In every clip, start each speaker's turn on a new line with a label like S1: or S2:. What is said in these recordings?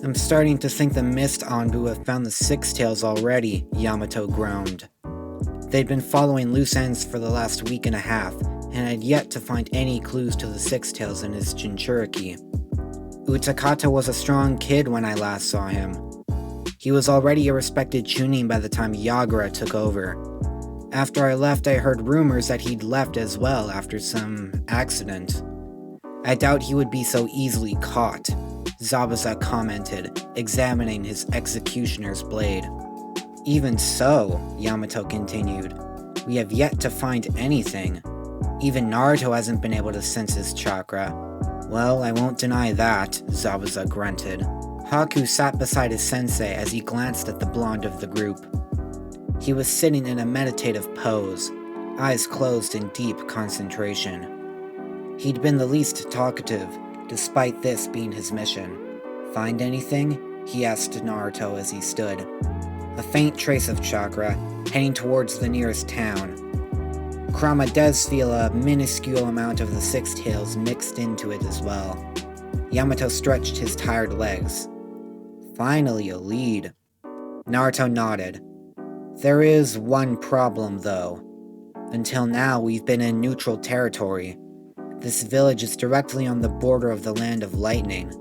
S1: I'm starting to think the Mist Anbu have found the Six Tails already, Yamato groaned. They'd been following loose ends for the last week and a half, and had yet to find any clues to the Six Tails in his Jinchuriki. Utakata was a strong kid when I last saw him. He was already a respected chunin by the time Yagura took over. After I left, I heard rumors that he'd left as well after some accident. I doubt he would be so easily caught, Zabuza commented, examining his executioner's blade. Even so, Yamato continued, we have yet to find anything. Even Naruto hasn't been able to sense his chakra. Well, I won't deny that, Zabuza grunted. Haku sat beside his sensei as he glanced at the blonde of the group. He was sitting in a meditative pose, eyes closed in deep concentration. He'd been the least talkative, despite this being his mission. Find anything? He asked Naruto as he stood. A faint trace of chakra, heading towards the nearest town. Kurama does feel a minuscule amount of the Six Tails mixed into it as well. Yamato stretched his tired legs. Finally a lead. Naruto nodded. There is one problem, though. Until now, we've been in neutral territory. This village is directly on the border of the Land of Lightning.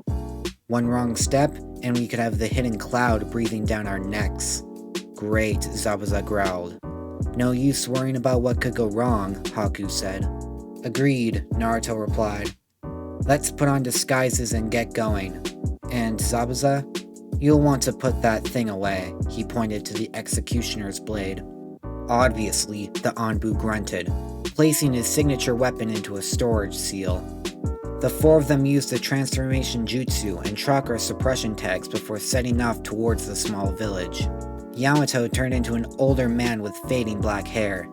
S1: One wrong step, and we could have the hidden cloud breathing down our necks. Great, Zabuza growled. No use worrying about what could go wrong, Haku said. Agreed, Naruto replied. Let's put on disguises and get going. And Zabuza? You'll want to put that thing away, he pointed to the executioner's blade. Obviously, the Anbu grunted, placing his signature weapon into a storage seal. The four of them used the transformation jutsu and chakra suppression tags before setting off towards the small village. Yamato turned into an older man with fading black hair.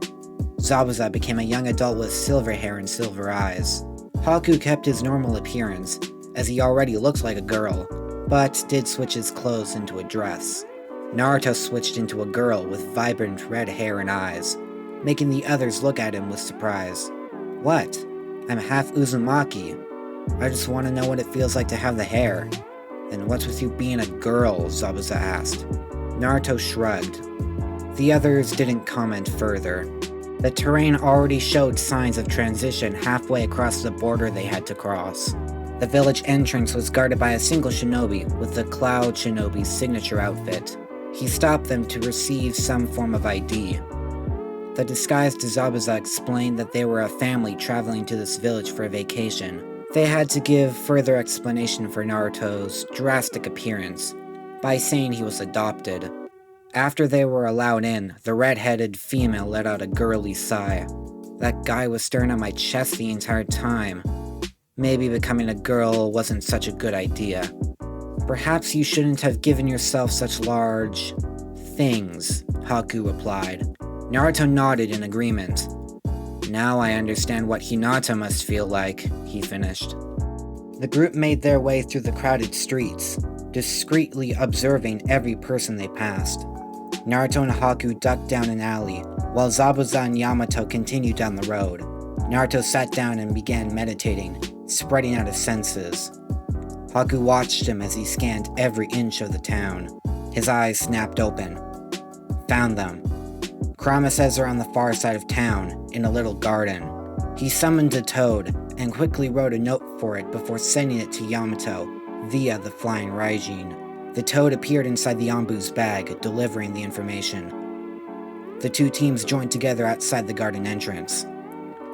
S1: Zabuza became a young adult with silver hair and silver eyes. Haku kept his normal appearance, as he already looked like a girl, but did switch his clothes into a dress. Naruto switched into a girl with vibrant red hair and eyes, making the others look at him with surprise. What? I'm half Uzumaki. I just want to know what it feels like to have the hair. Then what's with you being a girl? Zabuza asked. Naruto shrugged. The others didn't comment further. The terrain already showed signs of transition halfway across the border they had to cross. The village entrance was guarded by a single shinobi with the Cloud Shinobi's signature outfit. He stopped them to receive some form of ID. The disguised Zabuza explained that they were a family traveling to this village for a vacation. They had to give further explanation for Naruto's drastic appearance by saying he was adopted. After they were allowed in, the red-headed female let out a girly sigh. That guy was staring at my chest the entire time. Maybe becoming a girl wasn't such a good idea. Perhaps you shouldn't have given yourself such large things, Haku replied. Naruto nodded in agreement. Now I understand what Hinata must feel like, he finished. The group made their way through the crowded streets, discreetly observing every person they passed. Naruto and Haku ducked down an alley, while Zabuza and Yamato continued down the road. Naruto sat down and began meditating, spreading out his senses. Haku watched him as he scanned every inch of the town. His eyes snapped open. Found them. Kurama says they're on the far side of town, in a little garden. He summoned a toad, and quickly wrote a note for it before sending it to Yamato, via the flying Raijin. The toad appeared inside the Anbu's bag, delivering the information. The two teams joined together outside the garden entrance.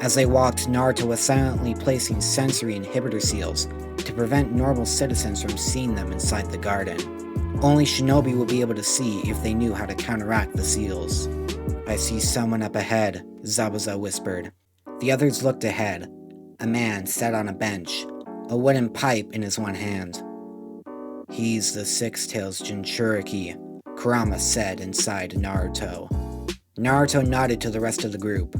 S1: As they walked, Naruto was silently placing sensory inhibitor seals to prevent normal citizens from seeing them inside the garden. Only shinobi would be able to see if they knew how to counteract the seals. I see someone up ahead, Zabuza whispered. The others looked ahead. A man sat on a bench, a wooden pipe in his one hand. He's the Six Tails Jinchuriki, Kurama said inside Naruto. Naruto nodded to the rest of the group.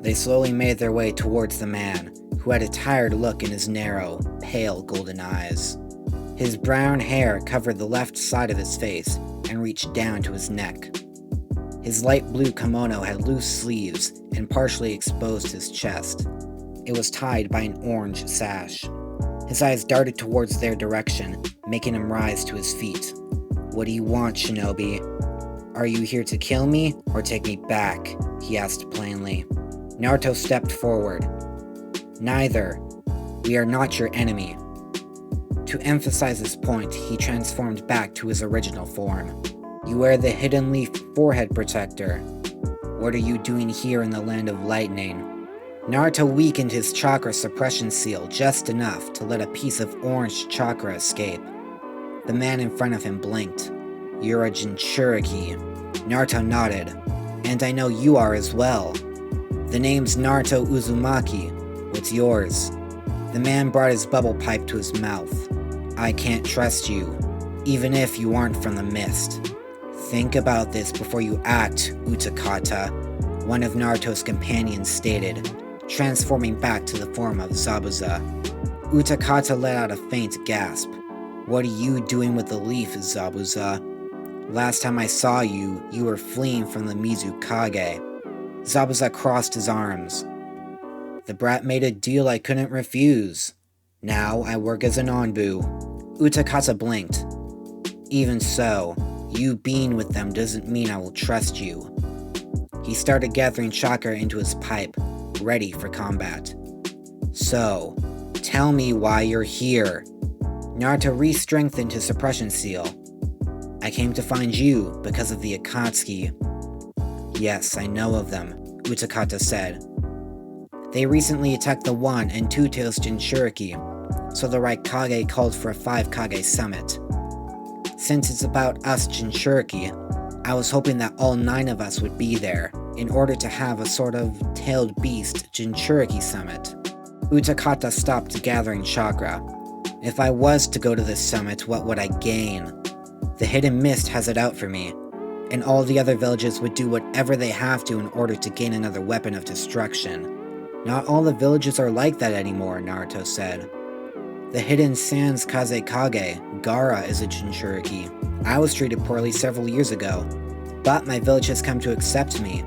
S1: They slowly made their way towards the man, who had a tired look in his narrow, pale golden eyes. His brown hair covered the left side of his face and reached down to his neck. His light blue kimono had loose sleeves and partially exposed his chest. It was tied by an orange sash. His eyes darted towards their direction, making him rise to his feet. "What do you want, Shinobi? Are you here to kill me or take me back?" he asked plainly. Naruto stepped forward. "Neither. We are not your enemy." To emphasize his point, he transformed back to his original form. "You wear the hidden leaf forehead protector. What are you doing here in the land of lightning?" Naruto weakened his chakra suppression seal just enough to let a piece of orange chakra escape. The man in front of him blinked. "You're a Jinchuriki." Naruto nodded. "And I know you are as well. The name's Naruto Uzumaki. What's yours?" The man brought his bubble pipe to his mouth. "I can't trust you, even if you aren't from the mist. Think about this before you act, Utakata," one of Naruto's companions stated, transforming back to the form of Zabuza. Utakata let out a faint gasp. "What are you doing with the leaf, Zabuza? Last time I saw you, you were fleeing from the Mizukage." Zabuza crossed his arms. "The brat made a deal I couldn't refuse. Now I work as an Anbu." Utakata blinked. "Even so, you being with them doesn't mean I will trust you." He started gathering chakra into his pipe, ready for combat. "So, tell me why you're here." Naruto re-strengthened his suppression seal. "I came to find you because of the Akatsuki." "Yes, I know of them," Utakata said. "They recently attacked the 1 and 2 Tails Jinchuriki, so the Raikage called for a 5 Kage summit. Since it's about us Jinchuriki, I was hoping that all 9 of us would be there, in order to have a sort of tailed beast Jinchuriki summit." Utakata stopped gathering chakra. "If I was to go to this summit, what would I gain? The hidden mist has it out for me, and all the other villages would do whatever they have to in order to gain another weapon of destruction. Not all the villages are like that anymore," Naruto said. "The hidden Sans Kazekage, Gaara, is a Jinchuriki. I was treated poorly several years ago, but my village has come to accept me.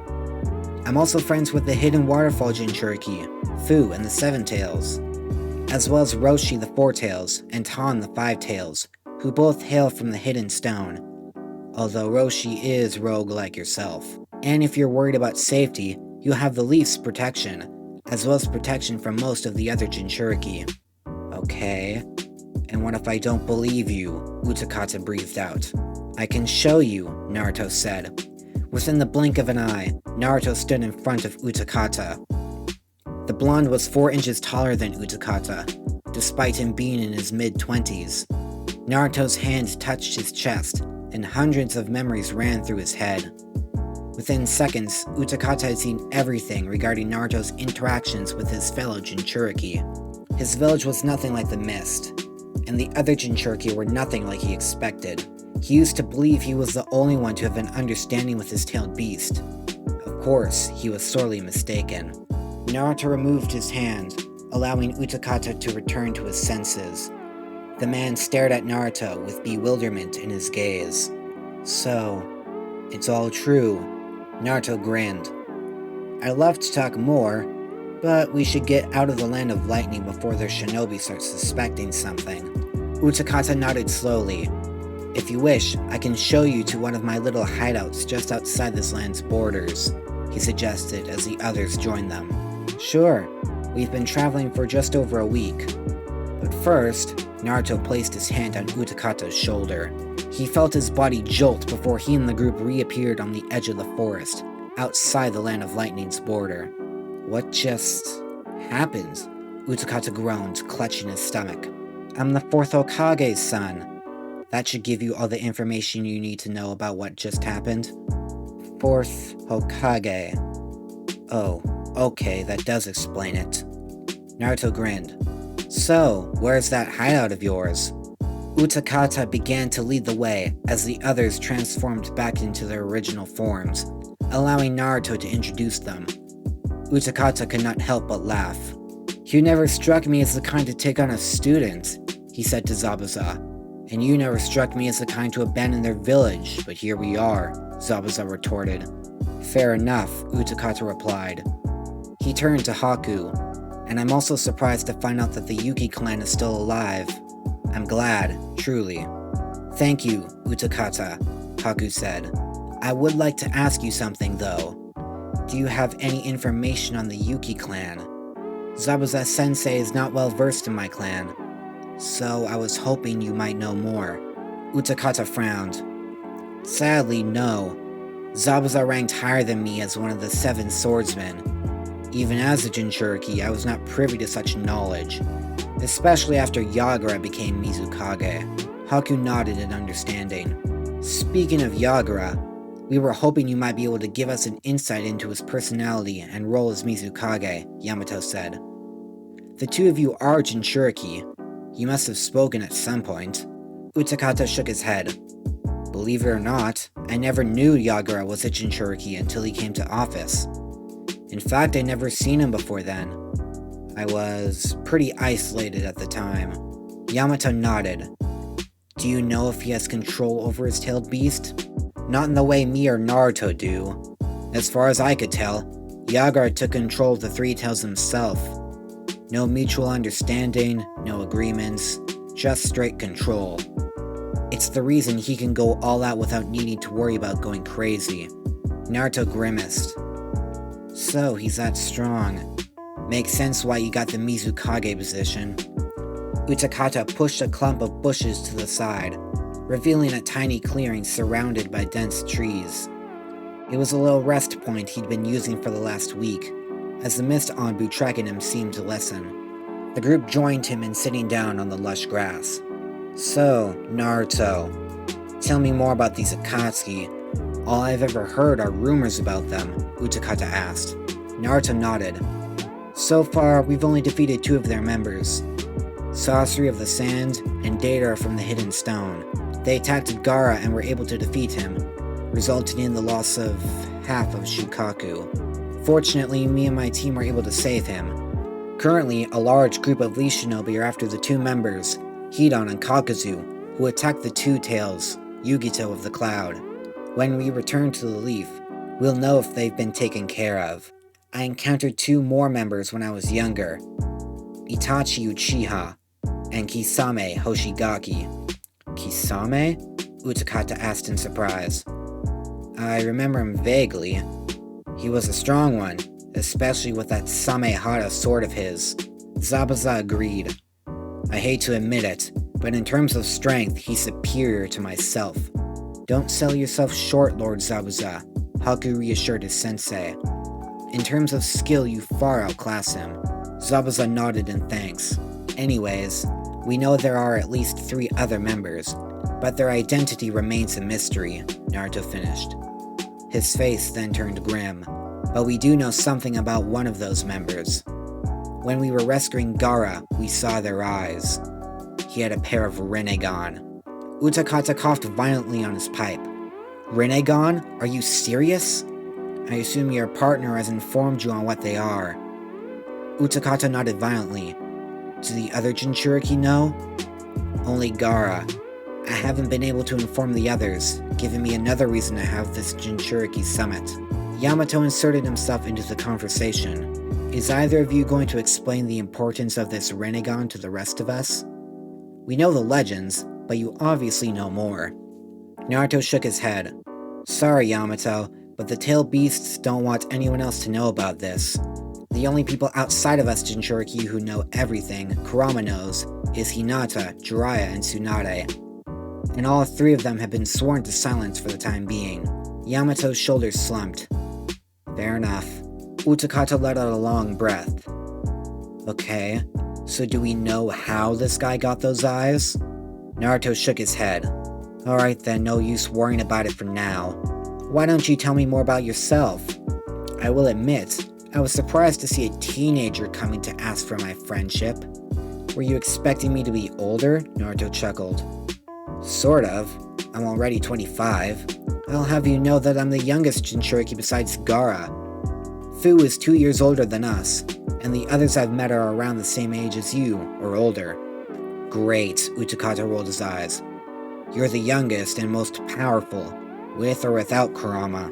S1: I'm also friends with the hidden waterfall Jinchuriki, Fu and the 7 Tails, as well as Roshi the 4 Tails and Han the 5 Tails, who both hail from the hidden stone. Although Roshi is rogue like yourself. And if you're worried about safety, you have the Leaf's protection, as well as protection from most of the other Jinchuriki." "Okay. And what if I don't believe you?" Utakata breathed out. "I can show you," Naruto said. Within the blink of an eye, Naruto stood in front of Utakata. The blonde was 4 inches taller than Utakata, despite him being in his mid-20s. Naruto's hand touched his chest, and hundreds of memories ran through his head. Within seconds, Utakata had seen everything regarding Naruto's interactions with his fellow Jinchuriki. His village was nothing like the mist, and the other Jinchuriki were nothing like he expected. He used to believe he was the only one to have an understanding with his tailed beast. Of course, he was sorely mistaken. Naruto removed his hand, allowing Utakata to return to his senses. The man stared at Naruto with bewilderment in his gaze. "So, it's all true." Naruto grinned. "I'd love to talk more, but we should get out of the land of lightning before their shinobi starts suspecting something." Utakata nodded slowly. "If you wish, I can show you to one of my little hideouts just outside this land's borders," he suggested as the others joined them. "Sure, we've been traveling for just over a week." But first, Naruto placed his hand on Utakata's shoulder. He felt his body jolt before he and the group reappeared on the edge of the forest, outside the land of lightning's border. "What just happened?" Utakata groaned, clutching his stomach. "I'm the 4th Hokage's son. That should give you all the information you need to know about what just happened." 4th Hokage. "Oh, okay, that does explain it." Naruto grinned. "So, where's that hideout of yours?" Utakata began to lead the way as the others transformed back into their original forms, allowing Naruto to introduce them. Utakata could not help but laugh. "You never struck me as the kind to take on a student," he said to Zabuza. "And you never struck me as the kind to abandon their village, but here we are," Zabuza retorted. "Fair enough," Utakata replied. He turned to Haku. "And I'm also surprised to find out that the Yuki clan is still alive. I'm glad, truly. Thank you, Utakata, Haku said. I would like to ask you something, though. Do you have any information on the Yuki clan? Zabuza-sensei is not well versed in my clan, so I was hoping you might know more. Utakata frowned. Sadly, no. Zabuza ranked higher than me as one of the 7 swordsmen. Even as a Jinchuriki, I was not privy to such knowledge, especially after Yagura became Mizukage. Haku nodded in understanding. Speaking of Yagura, we were hoping you might be able to give us an insight into his personality and role as Mizukage, Yamato said. The two of you are Jinchuriki. You must have spoken at some point. Utakata shook his head. Believe it or not, I never knew Yagura was a Jinchuriki until he came to office. In fact, I'd never seen him before then. I was pretty isolated at the time. Yamato nodded. Do you know if he has control over his tailed beast? Not in the way me or Naruto do. As far as I could tell, Yagura took control of the 3 tails himself. No mutual understanding, no agreements, just straight control. It's the reason he can go all out without needing to worry about going crazy. Naruto grimaced. So, he's that strong. Makes sense why you got the Mizukage position. Utakata pushed a clump of bushes to the side, revealing a tiny clearing surrounded by dense trees. It was a little rest point he'd been using for the last week, as the mist Anbu tracking him seemed to lessen. The group joined him in sitting down on the lush grass. So, Naruto, tell me more about these Akatsuki. All I've ever heard are rumors about them, Utakata asked. Naruto nodded. So far, we've only defeated 2 of their members, Sorcery of the Sand and Data from the Hidden Stone. They attacked Gaara and were able to defeat him, resulting in the loss of half of Shukaku. Fortunately, me and my team were able to save him. Currently, a large group of Lee Shinobi are after the 2 members, Hidan and Kakuzu, who attacked the 2 tails, Yugito of the Cloud. When we return to the Leaf, we'll know if they've been taken care of. I encountered 2 more members when I was younger, Itachi Uchiha and Kisame Hoshigaki. Kisame? Utakata asked in surprise. I remember him vaguely. He was a strong one, especially with that Samehara sword of his. Zabuza agreed. I hate to admit it, but in terms of strength, he's superior to myself. Don't sell yourself short, Lord Zabuza, Haku reassured his sensei. In terms of skill, you far outclass him. Zabuza nodded in thanks. Anyways, we know there are at least 3 other members, but their identity remains a mystery, Naruto finished. His face then turned grim, but we do know something about one of those members. When we were rescuing Gaara, we saw their eyes. He had a pair of Rinnegan. Utakata coughed violently on his pipe. Rinnegan? Are you serious? I assume your partner has informed you on what they are. Utakata nodded violently. Do the other Jinchuriki know? Only Gaara. I haven't been able to inform the others, giving me another reason to have this Jinchuriki summit. Yamato inserted himself into the conversation. Is either of you going to explain the importance of this Rinnegan to the rest of us? We know the legends, but you obviously know more. Naruto shook his head. Sorry, Yamato, but the tailed beasts don't want anyone else to know about this. The only people outside of us Jinchuriki who know everything Kurama knows is Hinata, Jiraiya, and Tsunade. And all 3 of them have been sworn to silence for the time being. Yamato's shoulders slumped. Fair enough. Utakata let out a long breath. Okay, so do we know how this guy got those eyes? Naruto shook his head. Alright then, no use worrying about it for now. Why don't you tell me more about yourself? I will admit, I was surprised to see a teenager coming to ask for my friendship. Were you expecting me to be older? Naruto chuckled. Sort of. I'm already 25. I'll have you know that I'm the youngest Jinchuriki besides Gaara. Fu is 2 years older than us, and the others I've met are around the same age as you, or older. Great, Utakata rolled his eyes. You're the youngest and most powerful, with or without Kurama.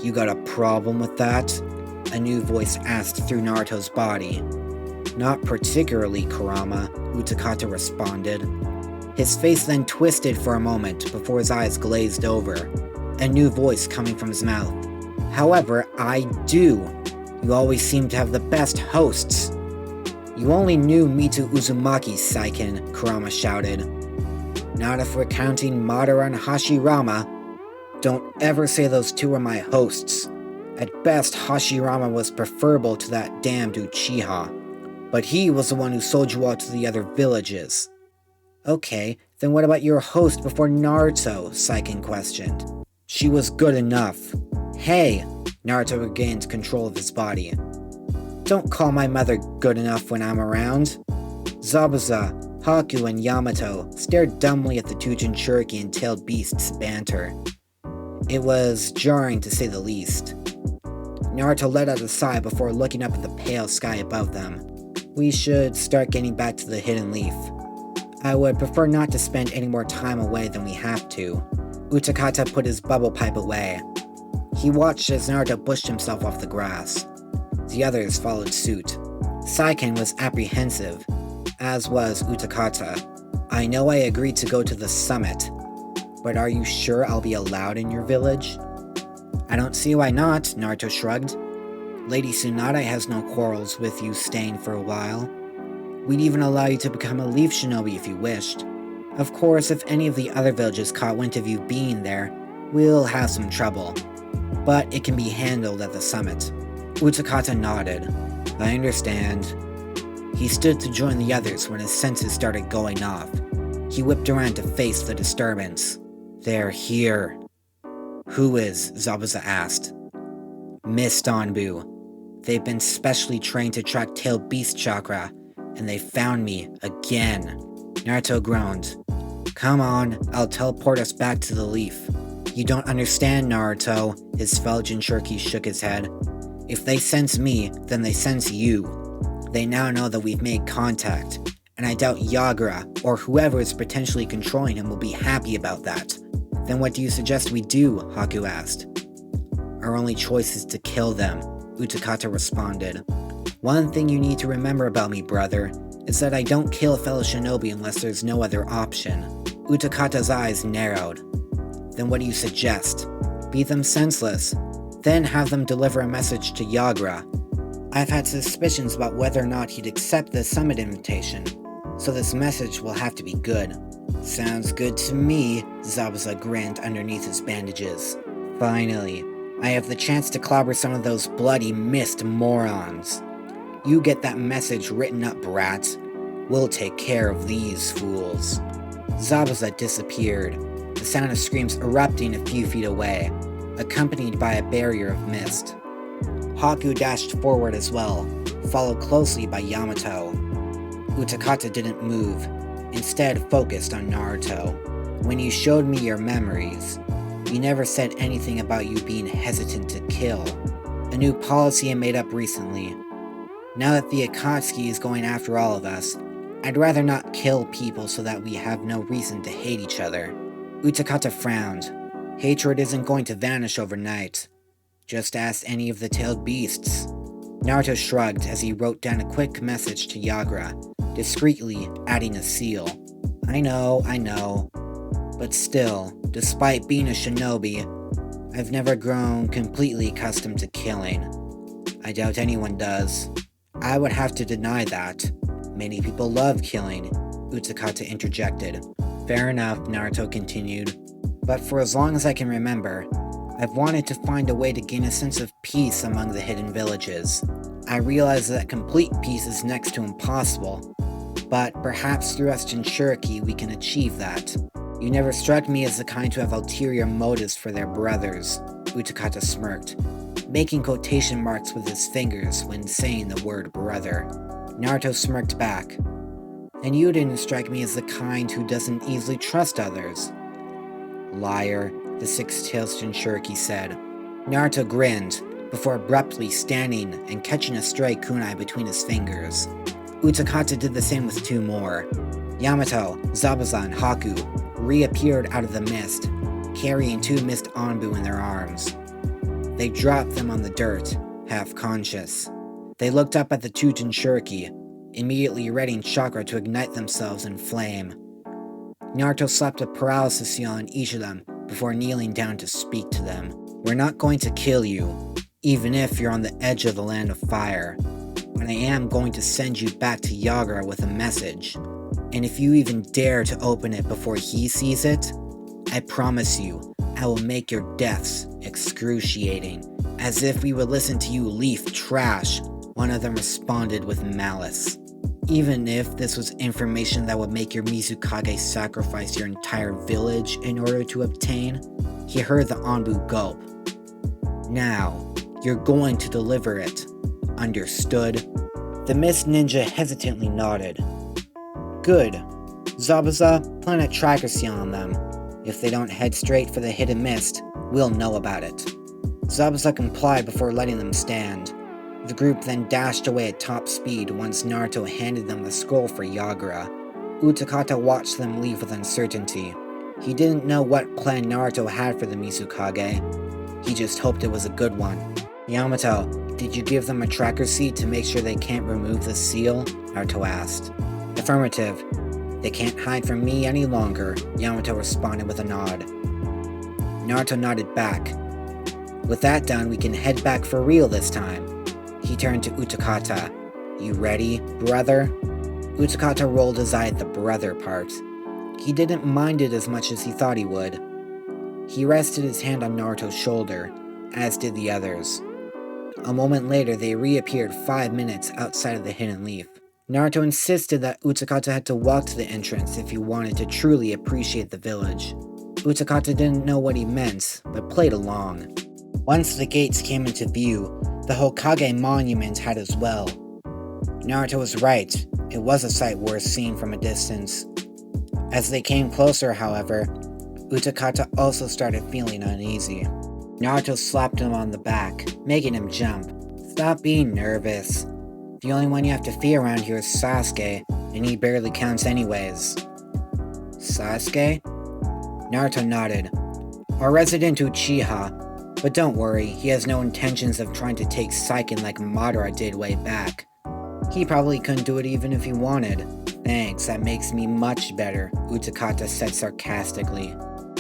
S1: You got a problem with that? A new voice asked through Naruto's body. Not particularly, Kurama, Utakata responded. His face then twisted for a moment before his eyes glazed over, a new voice coming from his mouth. However, I do. You always seem to have the best hosts. You only knew Naruto Uzumaki, Saiken, Kurama shouted. Not if we're counting Madara and Hashirama. Don't ever say those two are my hosts. At best, Hashirama was preferable to that damned Uchiha, but he was the one who sold you out to the other villages. Okay, then what about your host before Naruto? Saiken questioned. She was good enough. Hey! Naruto regained control of his body. Don't call my mother good enough when I'm around. Zabuza, Haku, and Yamato stared dumbly at the two Jinchuriki and tailed beasts' banter. It was jarring to say the least. Naruto let out a sigh before looking up at the pale sky above them. We should start getting back to the Hidden Leaf. I would prefer not to spend any more time away than we have to. Utakata put his bubble pipe away. He watched as Naruto pushed himself off the grass. The others followed suit. Saiken was apprehensive, as was Utakata. I know I agreed to go to the summit, but are you sure I'll be allowed in your village? I don't see why not, Naruto shrugged. Lady Tsunade has no quarrels with you staying for a while. We'd even allow you to become a leaf shinobi if you wished. Of course, if any of the other villages caught wind of you being there, we'll have some trouble. But it can be handled at the summit. Utakata nodded. I understand. He stood to join the others when his senses started going off. He whipped around to face the disturbance. They're here. Who is? Zabuza asked. Mist Anbu. They've been specially trained to track tailed beast chakra, and they found me again. Naruto groaned. Come on, I'll teleport us back to the leaf. You don't understand, Naruto. His fellow Jinchuriki shook his head. If they sense me, then they sense you. They now know that we've made contact, and I doubt Yagura, or whoever is potentially controlling him, will be happy about that. Then what do you suggest we do? Haku asked. Our only choice is to kill them, Utakata responded. One thing you need to remember about me, brother, is that I don't kill a fellow shinobi unless there's no other option. Utakata's eyes narrowed. Then what do you suggest? Beat them senseless, then have them deliver a message to Yagura. I've had suspicions about whether or not he'd accept the summit invitation, so this message will have to be good. Sounds good to me, Zabuza grinned underneath his bandages. Finally, I have the chance to clobber some of those bloody mist morons. You get that message written up, brat. We'll take care of these fools. Zabuza disappeared, the sound of screams erupting a few feet away, accompanied by a barrier of mist. Haku dashed forward as well, followed closely by Yamato. Utakata didn't move, instead focused on Naruto. When you showed me your memories, you never said anything about you being hesitant to kill. A new policy I made up recently. Now that the Akatsuki is going after all of us, I'd rather not kill people so that we have no reason to hate each other. Utakata frowned. Hatred isn't going to vanish overnight. Just ask any of the tailed beasts. Naruto shrugged as he wrote down a quick message to Yagura, discreetly adding a seal. I know. But still, despite being a shinobi, I've never grown completely accustomed to killing. I doubt anyone does. I would have to deny that. Many people love killing, Utakata interjected. Fair enough, Naruto continued. But for as long as I can remember, I've wanted to find a way to gain a sense of peace among the hidden villages. I realize that complete peace is next to impossible, but perhaps through us Jinchuriki we can achieve that. You never struck me as the kind to have ulterior motives for their brothers, Utakata smirked, making quotation marks with his fingers when saying the word brother. Naruto smirked back. And you didn't strike me as the kind who doesn't easily trust others. Liar, the Six-Tailed Jinchuriki said. Naruto grinned, before abruptly standing and catching a stray kunai between his fingers. Utakata did the same with two more. Yamato, Zabuza, and Haku reappeared out of the mist, carrying two Mist Anbu in their arms. They dropped them on the dirt, half-conscious. They looked up at the two Jinchuriki, immediately readying chakra to ignite themselves in flame. Naruto slapped a paralysis seal on each of them before kneeling down to speak to them. We're not going to kill you, even if you're on the edge of the land of fire. But I am going to send you back to Yagura with a message. And if you even dare to open it before he sees it, I promise you, I will make your deaths excruciating. As if we would listen to you leaf trash, one of them responded with malice. Even if this was information that would make your Mizukage sacrifice your entire village in order to obtain, he heard the Anbu gulp. Now, you're going to deliver it. Understood? The Mist Ninja hesitantly nodded. Good. Zabuza, plant a tracker seal on them. If they don't head straight for the hidden mist, we'll know about it. Zabuza complied before letting them stand. The group then dashed away at top speed once Naruto handed them the scroll for Yagura. Utakata watched them leave with uncertainty. He didn't know what plan Naruto had for the Mizukage. He just hoped it was a good one. Yamato, did you give them a tracker seat to make sure they can't remove the seal? Naruto asked. Affirmative. They can't hide from me any longer, Yamato responded with a nod. Naruto nodded back. With that done, we can head back for real this time. He turned to Utakata. You ready, brother? Utakata rolled his eye at the brother part. He didn't mind it as much as he thought he would. He rested his hand on Naruto's shoulder, as did the others. A moment later, they reappeared 5 minutes outside of the hidden leaf. Naruto insisted that Utakata had to walk to the entrance if he wanted to truly appreciate the village. Utakata didn't know what he meant, but played along. Once the gates came into view, the Hokage monument had as well. Naruto was right, it was a sight worth seeing from a distance. As they came closer, however, Utakata also started feeling uneasy. Naruto slapped him on the back, making him jump. Stop being nervous. The only one you have to fear around here is Sasuke, and he barely counts anyways. Sasuke? Naruto nodded. Our resident Uchiha. But don't worry, he has no intentions of trying to take Saiken like Madara did way back. He probably couldn't do it even if he wanted. Thanks, that makes me much better, Utakata said sarcastically.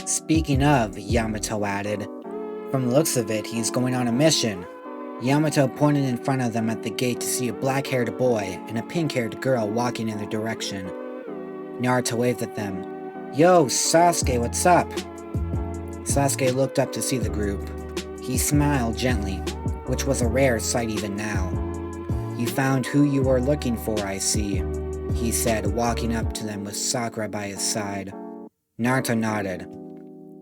S1: Speaking of, Yamato added, from the looks of it, he's going on a mission. Yamato pointed in front of them at the gate to see a black-haired boy and a pink-haired girl walking in their direction. Naruto waved at them. Yo, Sasuke, what's up? Sasuke looked up to see the group. He smiled gently, which was a rare sight even now. You found who you were looking for, I see, he said, walking up to them with Sakura by his side. Naruto nodded.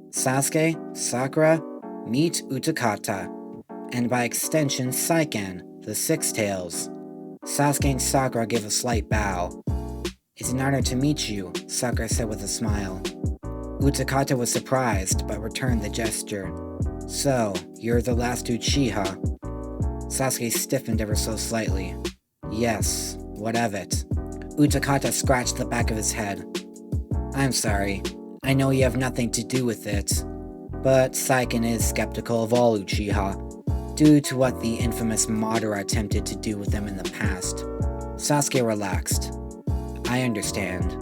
S1: Sasuke, Sakura, meet Utakata, and by extension Saiken, the Six Tails. Sasuke and Sakura gave a slight bow. It's an honor to meet you, Sakura said with a smile. Utakata was surprised, but returned the gesture. So, you're the last Uchiha? Sasuke stiffened ever so slightly. Yes, what of it? Utakata scratched the back of his head. I'm sorry. I know you have nothing to do with it, but Saiken is skeptical of all Uchiha, due to what the infamous Madara attempted to do with them in the past. Sasuke relaxed. I understand.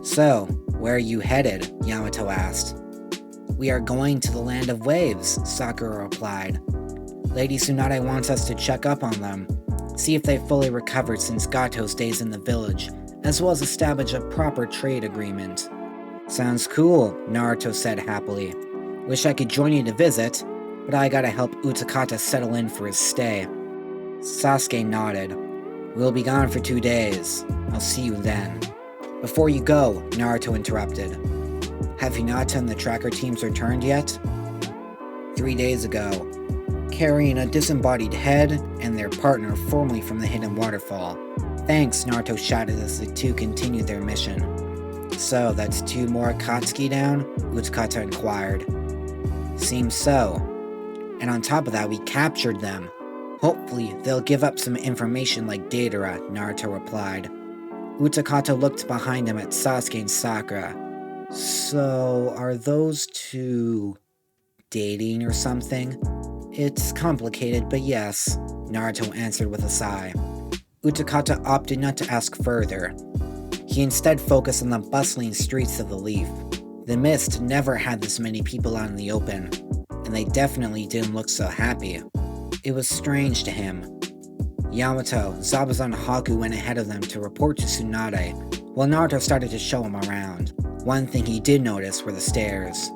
S1: So, where are you headed? Yamato asked. We are going to the Land of Waves, Sakura replied. Lady Tsunade wants us to check up on them, see if they've fully recovered since Gato stays in the village, as well as establish a proper trade agreement. Sounds cool, Naruto said happily. Wish I could join you to visit, but I gotta help Utakata settle in for his stay. Sasuke nodded. We'll be gone for 2 days. I'll see you then. Before you go, Naruto interrupted. Have Hinata and the tracker teams returned yet? 3 days ago, carrying a disembodied head and their partner formerly from the hidden waterfall. Thanks, Naruto shouted as the two continued their mission. So, that's 2 more Akatsuki down? Utakata inquired. Seems so. And on top of that, we captured them. Hopefully, they'll give up some information like Deidara, Naruto replied. Utakata looked behind him at Sasuke and Sakura. So, are those two dating or something? It's complicated, but yes, Naruto answered with a sigh. Utakata opted not to ask further. He instead focused on the bustling streets of the Leaf. The Mist never had this many people out in the open, and they definitely didn't look so happy. It was strange to him. Yamato, Zabuzan and Haku went ahead of them to report to Tsunade, while Naruto started to show him around. One thing he did notice were the stairs.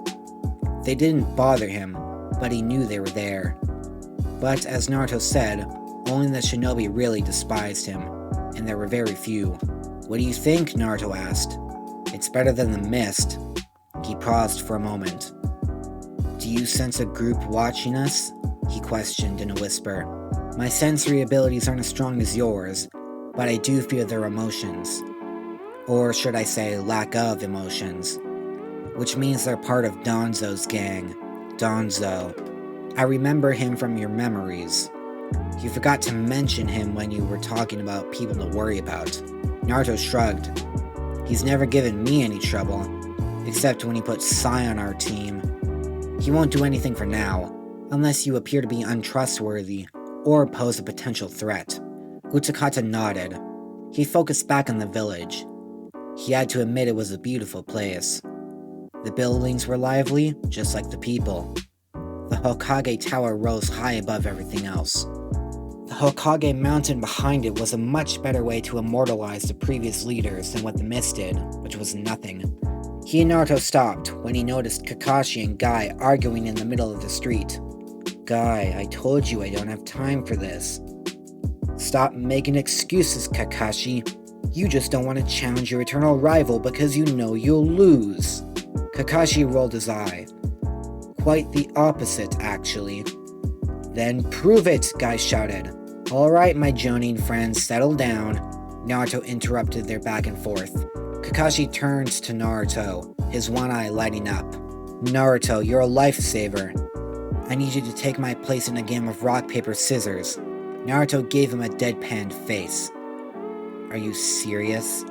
S1: They didn't bother him, but he knew they were there. But as Naruto said, only the shinobi really despised him, and there were very few. "What do you think?" Naruto asked. "It's better than the Mist." He paused for a moment. "Do you sense a group watching us?" he questioned in a whisper. "My sensory abilities aren't as strong as yours, but I do feel their emotions. Or should I say, lack of emotions. Which means they're part of Danzo's gang. Danzo. I remember him from your memories. You forgot to mention him when you were talking about people to worry about." Naruto shrugged. "He's never given me any trouble, except when he put Sai on our team. He won't do anything for now, unless you appear to be untrustworthy or pose a potential threat." Utakata nodded. He focused back on the village. He had to admit it was a beautiful place. The buildings were lively, just like the people. The Hokage Tower rose high above everything else. The Hokage Mountain behind it was a much better way to immortalize the previous leaders than what the Mist did, which was nothing. He and Naruto stopped when he noticed Kakashi and Guy arguing in the middle of the street. "Guy, I told you I don't have time for this." "Stop making excuses, Kakashi. You just don't want to challenge your eternal rival because you know you'll lose." Kakashi rolled his eye. "Quite the opposite, actually." "Then prove it," Guy shouted. "Alright, my Jonin friends, settle down." Naruto interrupted their back and forth. Kakashi turned to Naruto, his one eye lighting up. "Naruto, you're a lifesaver. I need you to take my place in a game of rock, paper, scissors." Naruto gave him a deadpanned face. "Are you serious?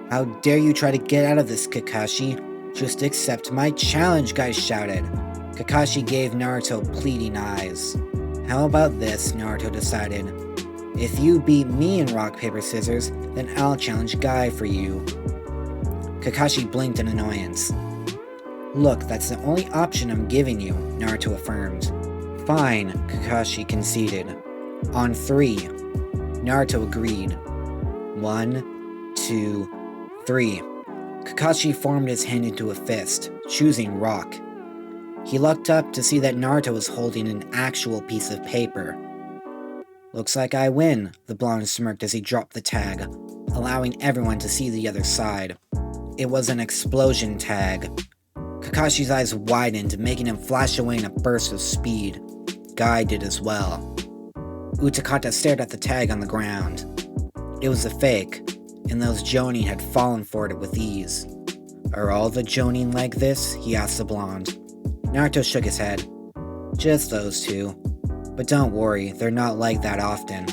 S1: How dare you try to get out of this, Kakashi? Just accept my challenge," Guy shouted. Kakashi gave Naruto pleading eyes. "How about this?" Naruto decided. "If you beat me in rock, paper, scissors, then I'll challenge Guy for you." Kakashi blinked in annoyance. "Look, that's the only option I'm giving you," Naruto affirmed. "Fine," Kakashi conceded. "On 3. Naruto agreed. 1, 2, 3. Kakashi formed his hand into a fist, choosing rock. He looked up to see that Naruto was holding an actual piece of paper. "Looks like I win," the blonde smirked as he dropped the tag, allowing everyone to see the other side. It was an explosion tag. Kakashi's eyes widened, making him flash away in a burst of speed. Guy did as well. Utakata stared at the tag on the ground. It was a fake, and those Jonin had fallen for it with ease. "Are all the Jonin like this?" he asked the blonde. Naruto shook his head. "Just those two. But don't worry, they're not like that often."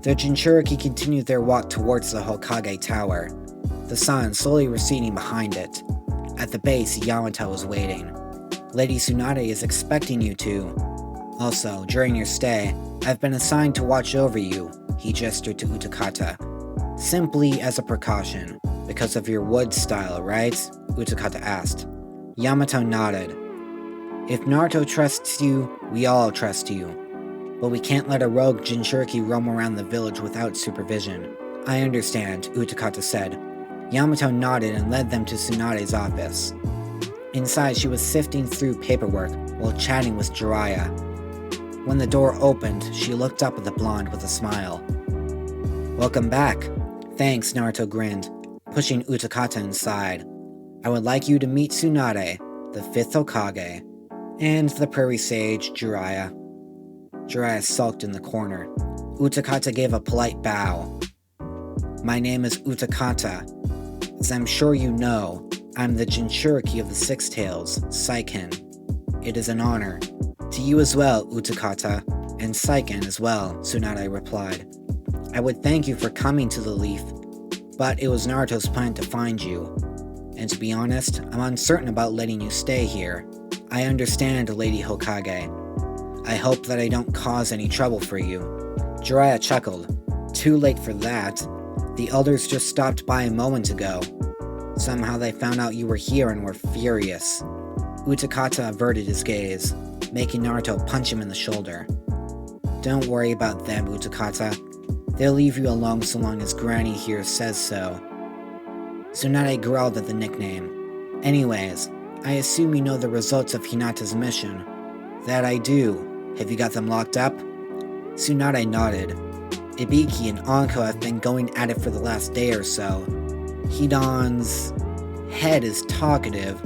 S1: The Jinchuriki continued their walk towards the Hokage Tower, the sun slowly receding behind it. At the base, Yamato was waiting. "Lady Tsunade is expecting you to. Also, during your stay, I've been assigned to watch over you," he gestured to Utakata. "Simply as a precaution, because of your wood style, right?" Utakata asked. Yamato nodded. "If Naruto trusts you, we all trust you. But we can't let a rogue Jinchuriki roam around the village without supervision." "I understand," Utakata said. Yamato nodded and led them to Tsunade's office. Inside, she was sifting through paperwork while chatting with Jiraiya. When the door opened, she looked up at the blonde with a smile. "Welcome back." "Thanks," Naruto grinned, pushing Utakata inside. "I would like you to meet Tsunade, the 5th Hokage, and the Prairie Sage, Jiraiya." Jiraiya sulked in the corner. Utakata gave a polite bow. "My name is Utakata. As I'm sure you know, I'm the Jinchuriki of the Six Tails, Saiken. It is an honor." "To you as well, Utakata, and Saiken as well," Tsunade replied. "I would thank you for coming to the Leaf, but it was Naruto's plan to find you. And to be honest, I'm uncertain about letting you stay here. I understand, Lady Hokage. I hope that I don't cause any trouble for you." Jiraiya chuckled. Too late for that. The elders just stopped by a moment ago. Somehow they found out you were here and were furious. Utakata averted his gaze, making Naruto punch him in the shoulder. Don't worry about them, Utakata. They'll leave you alone so long as Granny here says so. Tsunade growled at the nickname. Anyways, I assume you know the results of Hinata's mission. That I do. Have you got them locked up? Tsunade nodded. Ibiki and Anko have been going at it for the last day or so. Hidan's head is talkative,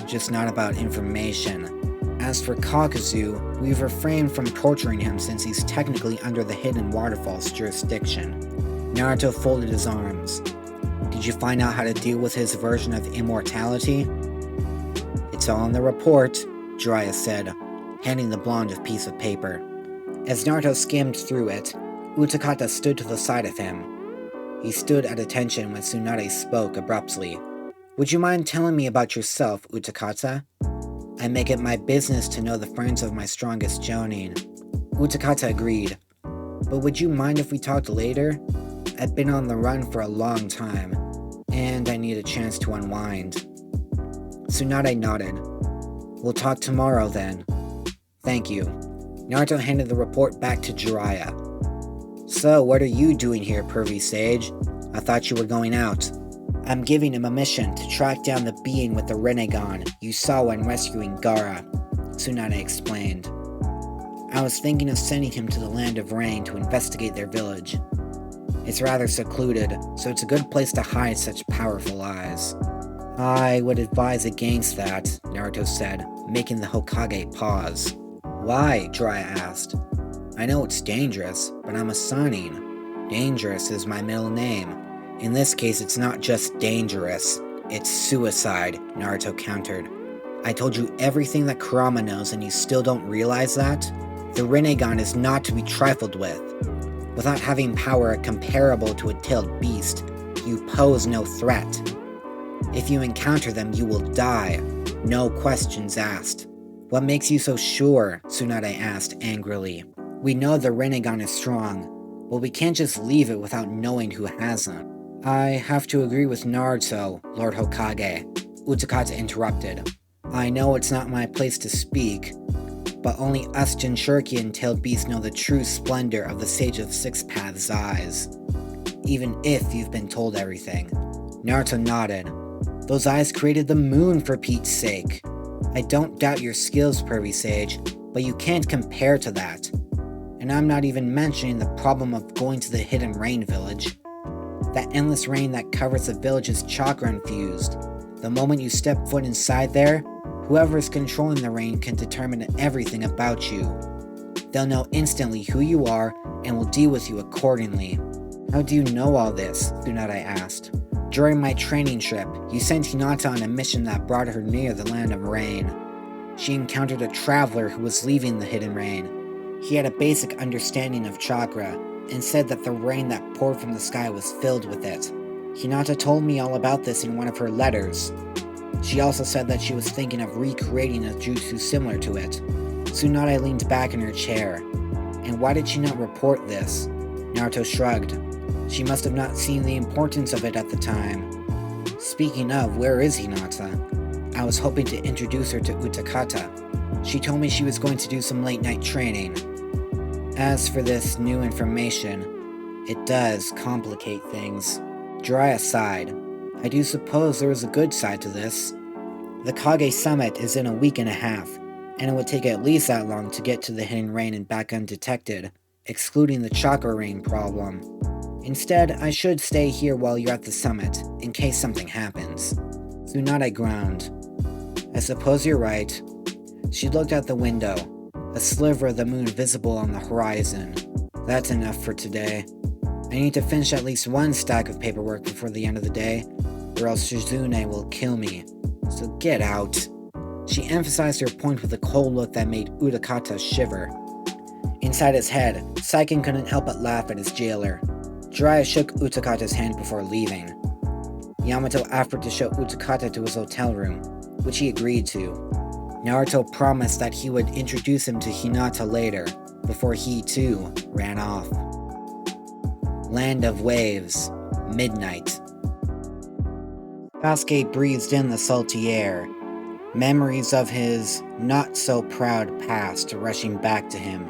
S1: just not about information. As for Kakuzu, we've refrained from torturing him since he's technically under the Hidden Waterfall's jurisdiction. Naruto folded his arms. Did you find out how to deal with his version of immortality? It's all in the report, Jiraiya said, handing the blonde a piece of paper. As Naruto skimmed through it, Utakata stood to the side of him. He stood at attention when Tsunade spoke abruptly. Would you mind telling me about yourself, Utakata? I make it my business to know the friends of my strongest Jonin. Utakata agreed. But would you mind if we talked later? I've been on the run for a long time, and I need a chance to unwind. Tsunade nodded. We'll talk tomorrow then. Thank you. Naruto handed the report back to Jiraiya. So, what are you doing here, pervy sage? I thought you were going out. I'm giving him a mission to track down the being with the Rinnegan you saw when rescuing Gaara, Tsunade explained. I was thinking of sending him to the Land of Rain to investigate their village. It's rather secluded, so it's a good place to hide such powerful eyes. I would advise against that, Naruto said, making the Hokage pause. Why? Jiraiya asked. I know it's dangerous, but I'm a Sannin. Dangerous is my middle name. In this case, it's not just dangerous, it's suicide, Naruto countered. I told you everything that Kurama knows and you still don't realize that? The Rinnegan is not to be trifled with. Without having power comparable to a tailed beast, you pose no threat. If you encounter them, you will die. No questions asked. What makes you so sure? Tsunade asked angrily. We know the Rinnegan is strong, but we can't just leave it without knowing who has them. I have to agree with Naruto, Lord Hokage, Utakata interrupted. I know it's not my place to speak, but only us Jinchuriki tailed beasts know the true splendor of the Sage of Six Paths' eyes. Even if you've been told everything. Naruto nodded. Those eyes created the moon for Pete's sake. I don't doubt your skills, pervy sage, but you can't compare to that. And I'm not even mentioning the problem of going to the Hidden Rain village. That endless rain that covers the village is chakra infused. The moment you step foot inside there, whoever is controlling the rain can determine everything about you. They'll know instantly who you are and will deal with you accordingly. How do you know all this? Tsunade asked. During my training trip, you sent Hinata on a mission that brought her near the Land of Rain. She encountered a traveler who was leaving the Hidden Rain. He had a basic understanding of chakra, and said that the rain that poured from the sky was filled with it. Hinata told me all about this in one of her letters. She also said that she was thinking of recreating a jutsu similar to it. Tsunade leaned back in her chair. And why did she not report this? Naruto shrugged. She must have not seen the importance of it at the time. Speaking of, where is Hinata? I was hoping to introduce her to Utakata. She told me she was going to do some late-night training. As for this new information, it does complicate things. Jiraiya sighed. I do suppose there is a good side to this. The Kage Summit is in a week and a half, and it would take at least that long to get to the Hidden Rain and back undetected, excluding the chakra rain problem. Instead, I should stay here while you're at the summit, in case something happens. Tsunade groaned. I suppose you're right. She looked out the window, a sliver of the moon visible on the horizon. That's enough for today. I need to finish at least one stack of paperwork before the end of the day, or else Shizune will kill me. So get out. She emphasized her point with a cold look that made Utakata shiver. Inside his head, Saiken couldn't help but laugh at his jailer. Jiraiya shook Utakata's hand before leaving. Yamato offered to show Utakata to his hotel room, which he agreed to. Naruto promised that he would introduce him to Hinata later, before he, too, ran off. Land of waves. Midnight. Sasuke breathed in the salty air, memories of his not-so-proud past rushing back to him.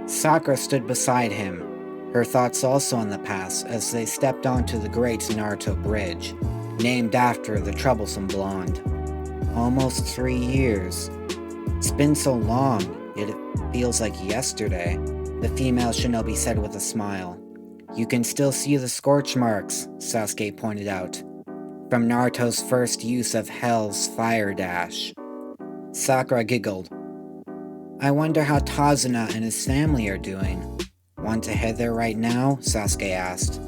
S1: Sakura stood beside him, her thoughts also on the past as they stepped onto the Great Naruto Bridge, named after the troublesome blonde. Almost 3 years. It's been so long, yet it feels like yesterday, the female shinobi said with a smile. You can still see the scorch marks, Sasuke pointed out, from Naruto's first use of Hell's Fire Dash. Sakura giggled. I wonder how Tazuna and his family are doing. Want to head there right now? Sasuke asked.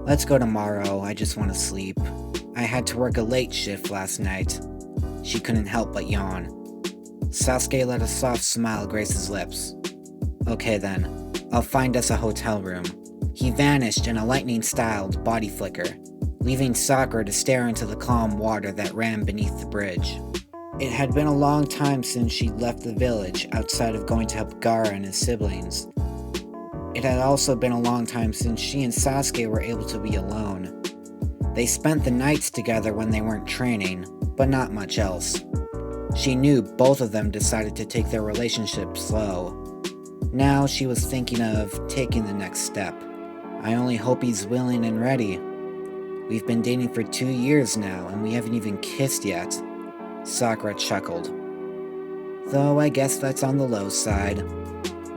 S1: Let's go tomorrow, I just want to sleep. I had to work a late shift last night. She couldn't help but yawn. Sasuke let a soft smile grace his lips. Okay then, I'll find us a hotel room. He vanished in a lightning-styled body flicker, leaving Sakura to stare into the calm water that ran beneath the bridge. It had been a long time since she'd left the village outside of going to help Gaara and his siblings. It had also been a long time since she and Sasuke were able to be alone. They spent the nights together when they weren't training, but not much else. She knew both of them decided to take their relationship slow. Now she was thinking of taking the next step. I only hope he's willing and ready. We've been dating for 2 years now, and we haven't even kissed yet. Sakura chuckled. Though I guess that's on the low side.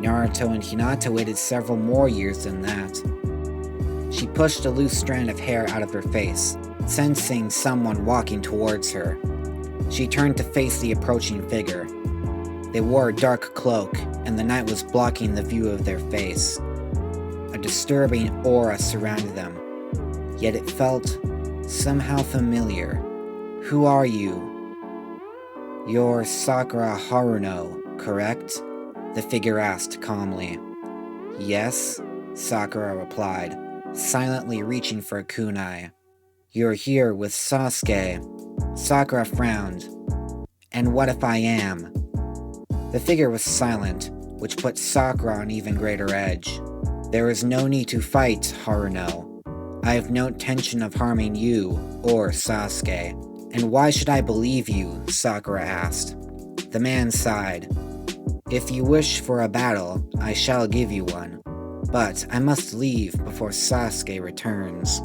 S1: Naruto and Hinata waited several more years than that. She pushed a loose strand of hair out of her face, sensing someone walking towards her. She turned to face the approaching figure. They wore a dark cloak, and the night was blocking the view of their face. A disturbing aura surrounded them, yet it felt somehow familiar. Who are you? You're Sakura Haruno, correct? The figure asked calmly. Yes, Sakura replied, silently reaching for a kunai. You're here with Sasuke. Sakura frowned. And what if I am? The figure was silent, which put Sakura on even greater edge. There is no need to fight, Haruno. I have no intention of harming you or Sasuke. And why should I believe you? Sakura asked. The man sighed. If you wish for a battle, I shall give you one. But I must leave before Sasuke returns.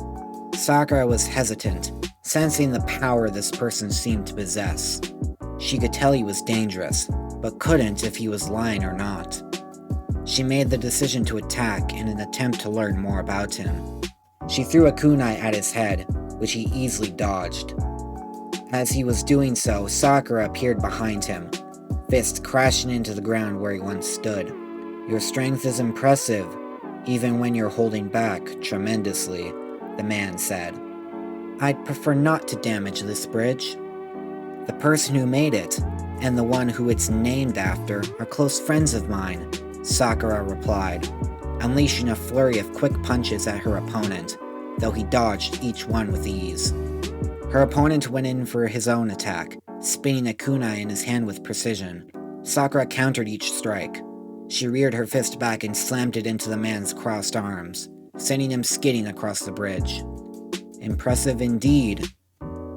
S1: Sakura was hesitant, sensing the power this person seemed to possess. She could tell he was dangerous, but couldn't if he was lying or not. She made the decision to attack in an attempt to learn more about him. She threw a kunai at his head, which he easily dodged. As he was doing so, Sakura appeared behind him, fist crashing into the ground where he once stood. Your strength is impressive, even when you're holding back tremendously, the man said. I'd prefer not to damage this bridge. The person who made it, and the one who it's named after, are close friends of mine, Sakura replied, unleashing a flurry of quick punches at her opponent, though he dodged each one with ease. Her opponent went in for his own attack, spinning a kunai in his hand with precision. Sakura countered each strike. She reared her fist back and slammed it into the man's crossed arms, sending him skidding across the bridge. Impressive indeed.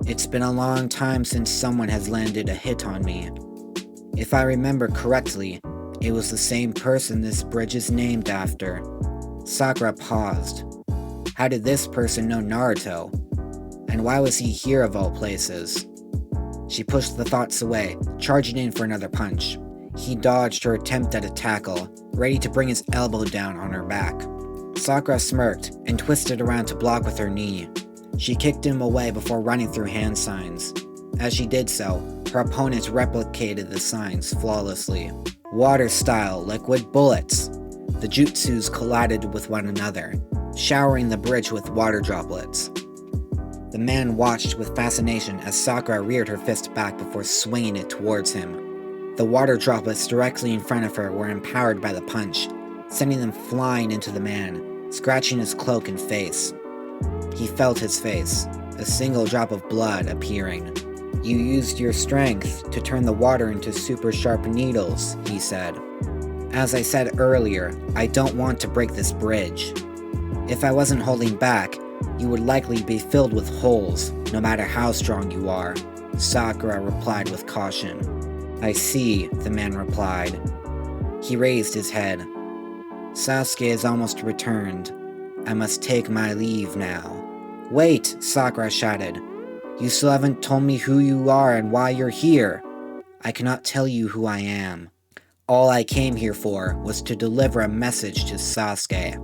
S1: It's been a long time since someone has landed a hit on me. If I remember correctly, it was the same person this bridge is named after. Sakura paused. How did this person know Naruto? And why was he here of all places? She pushed the thoughts away, charging in for another punch. He dodged her attempt at a tackle, ready to bring his elbow down on her back. Sakura smirked and twisted around to block with her knee. She kicked him away before running through hand signs. As she did so, her opponent replicated the signs flawlessly. Water-style liquid bullets. The jutsus collided with one another, showering the bridge with water droplets. The man watched with fascination as Sakura reared her fist back before swinging it towards him. The water droplets directly in front of her were empowered by the punch, sending them flying into the man, scratching his cloak and face. He felt his face, a single drop of blood appearing. You used your strength to turn the water into super sharp needles, he said. As I said earlier, I don't want to break this bridge. If I wasn't holding back, you would likely be filled with holes, no matter how strong you are, Sakura replied with caution. I see, the man replied. He raised his head. Sasuke has almost returned. I must take my leave now. Wait, Sakura shouted. You still haven't told me who you are and why you're here. I cannot tell you who I am. All I came here for was to deliver a message to Sasuke.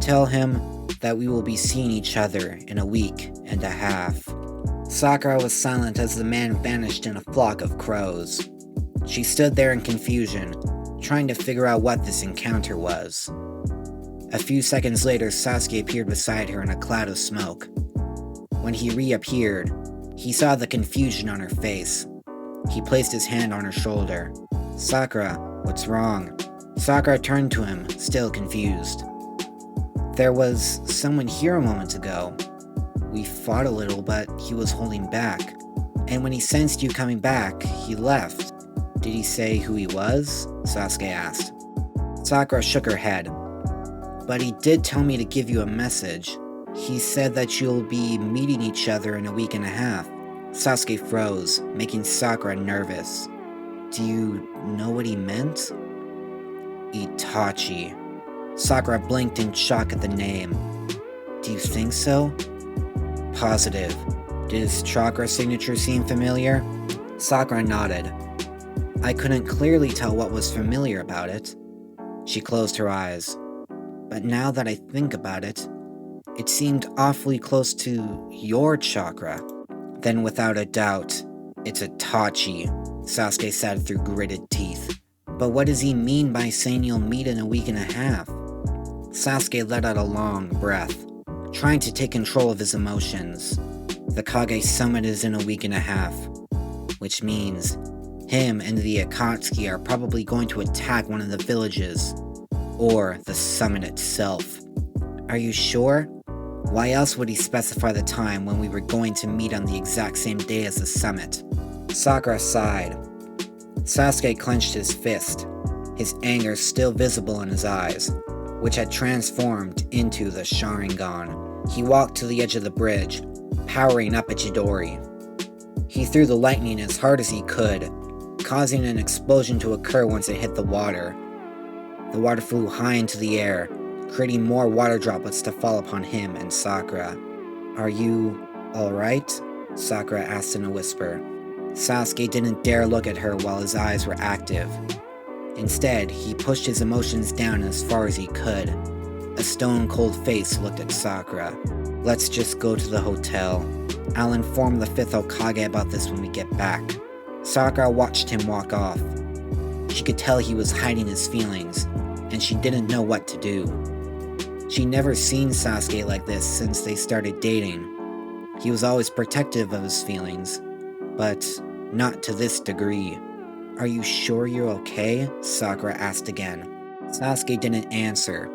S1: Tell him that we will be seeing each other in a week and a half. Sakura was silent as the man vanished in a flock of crows. She stood there in confusion, trying to figure out what this encounter was. A few seconds later, Sasuke appeared beside her in a cloud of smoke. When he reappeared, he saw the confusion on her face. He placed his hand on her shoulder. Sakura, what's wrong? Sakura turned to him, still confused. There was someone here a moment ago. We fought a little, but he was holding back. And when he sensed you coming back, he left. Did he say who he was? Sasuke asked. Sakura shook her head. But he did tell me to give you a message. He said that you'll be meeting each other in a week and a half. Sasuke froze, making Sakura nervous. Do you know what he meant? Itachi. Sakura blinked in shock at the name. Do you think so? Positive. Did his chakra signature seem familiar? Sakura nodded. I couldn't clearly tell what was familiar about it. She closed her eyes. But now that I think about it, it seemed awfully close to your chakra. Then without a doubt, it's Itachi, Sasuke said through gritted teeth. But what does he mean by saying you'll meet in a week and a half? Sasuke let out a long breath, trying to take control of his emotions. The Kage Summit is in a week and a half, which means him and the Akatsuki are probably going to attack one of the villages, or the summit itself. Are you sure? Why else would he specify the time when we were going to meet on the exact same day as the summit? Sakura sighed. Sasuke clenched his fist, his anger still visible in his eyes, which had transformed into the Sharingan. He walked to the edge of the bridge, powering up a Chidori. He threw the lightning as hard as he could, causing an explosion to occur once it hit the water. The water flew high into the air, creating more water droplets to fall upon him and Sakura. Are you alright? Sakura asked in a whisper. Sasuke didn't dare look at her while his eyes were active. Instead, he pushed his emotions down as far as he could. A stone-cold face looked at Sakura. Let's just go to the hotel. I'll inform the 5th Hokage about this when we get back. Sakura watched him walk off. She could tell he was hiding his feelings, and she didn't know what to do. She'd never seen Sasuke like this since they started dating. He was always protective of his feelings, but not to this degree. Are you sure you're okay? Sakura asked again. Sasuke didn't answer,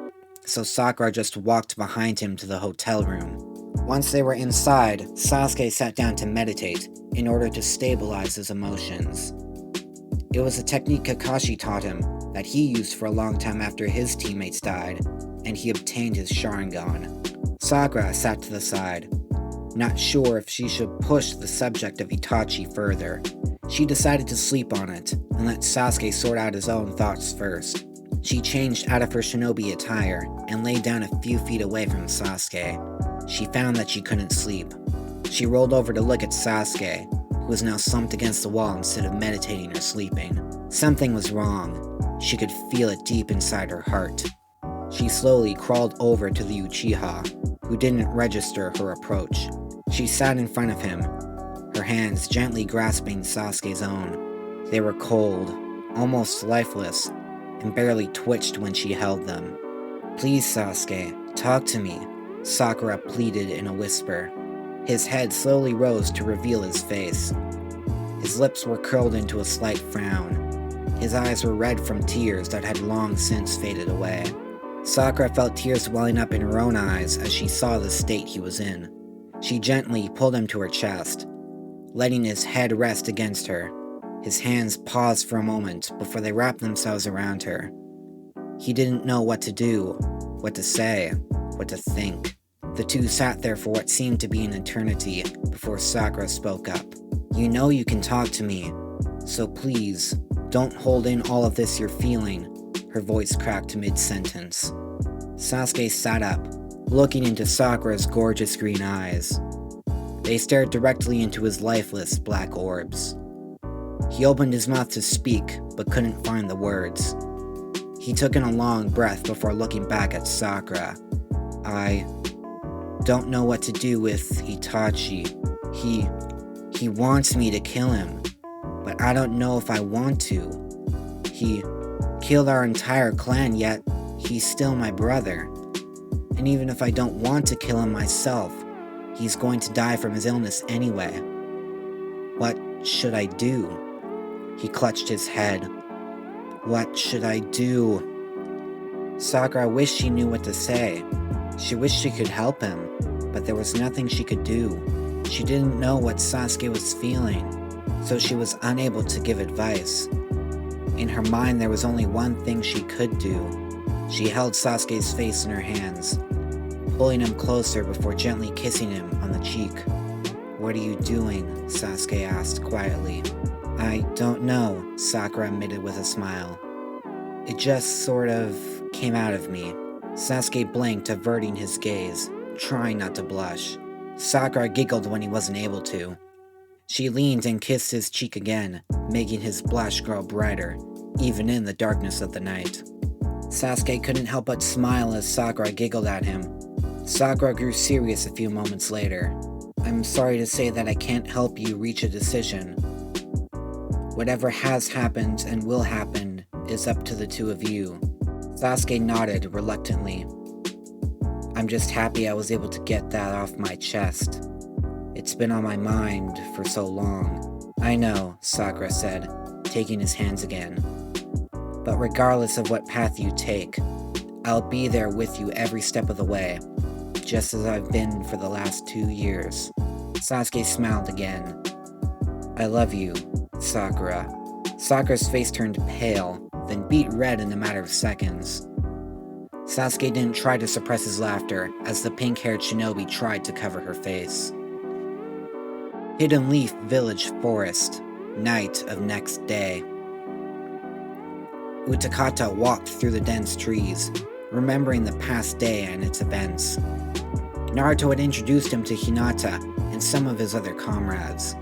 S1: so Sakura just walked behind him to the hotel room. Once they were inside, Sasuke sat down to meditate in order to stabilize his emotions. It was a technique Kakashi taught him that he used for a long time after his teammates died, and he obtained his Sharingan. Sakura sat to the side, not sure if she should push the subject of Itachi further. She decided to sleep on it, and let Sasuke sort out his own thoughts first. She changed out of her shinobi attire, and lay down a few feet away from Sasuke. She found that she couldn't sleep. She rolled over to look at Sasuke, who was now slumped against the wall instead of meditating or sleeping. Something was wrong. She could feel it deep inside her heart. She slowly crawled over to the Uchiha, who didn't register her approach. She sat in front of him, her hands gently grasping Sasuke's own. They were cold, almost lifeless, and barely twitched when she held them. Please, Sasuke, talk to me, Sakura pleaded in a whisper. His head slowly rose to reveal his face. His lips were curled into a slight frown. His eyes were red from tears that had long since faded away. Sakura felt tears welling up in her own eyes as she saw the state he was in. She gently pulled him to her chest, letting his head rest against her. His hands paused for a moment before they wrapped themselves around her. He didn't know what to do, what to say. what to think. The two sat there for what seemed to be an eternity before Sakura spoke up. You know you can talk to me, so please, don't hold in all of this you're feeling. Her voice cracked mid-sentence. Sasuke sat up, looking into Sakura's gorgeous green eyes. They stared directly into his lifeless black orbs. He opened his mouth to speak, but couldn't find the words. He took in a long breath before looking back at Sakura. I don't know what to do with Itachi. He wants me to kill him, but I don't know if I want to. He killed our entire clan, yet he's still my brother. And even if I don't want to kill him myself, he's going to die from his illness anyway. What should I do? He clutched his head. What should I do? Sakura wished she knew what to say. She wished she could help him, but there was nothing she could do. She didn't know what Sasuke was feeling, so she was unable to give advice. In her mind, there was only one thing she could do. She held Sasuke's face in her hands, pulling him closer before gently kissing him on the cheek. What are you doing? Sasuke asked quietly. I don't know, Sakura admitted with a smile. It just sort of came out of me. Sasuke blinked, averting his gaze, trying not to blush. Sakura giggled when he wasn't able to. She leaned and kissed his cheek again, making his blush grow brighter, even in the darkness of the night. Sasuke couldn't help but smile as Sakura giggled at him. Sakura grew serious a few moments later. I'm sorry to say that I can't help you reach a decision. Whatever has happened and will happen is up to the two of you. Sasuke nodded reluctantly. I'm just happy I was able to get that off my chest. It's been on my mind for so long. I know, Sakura said, taking his hands again. But regardless of what path you take, I'll be there with you every step of the way, just as I've been for the last 2 years. Sasuke smiled again. I love you, Sakura. Sakura's face turned pale, then beet red in a matter of seconds. Sasuke didn't try to suppress his laughter as the pink-haired shinobi tried to cover her face. Hidden Leaf Village Forest, night of next day. Utakata walked through the dense trees, remembering the past day and its events. Naruto had introduced him to Hinata and some of his other comrades.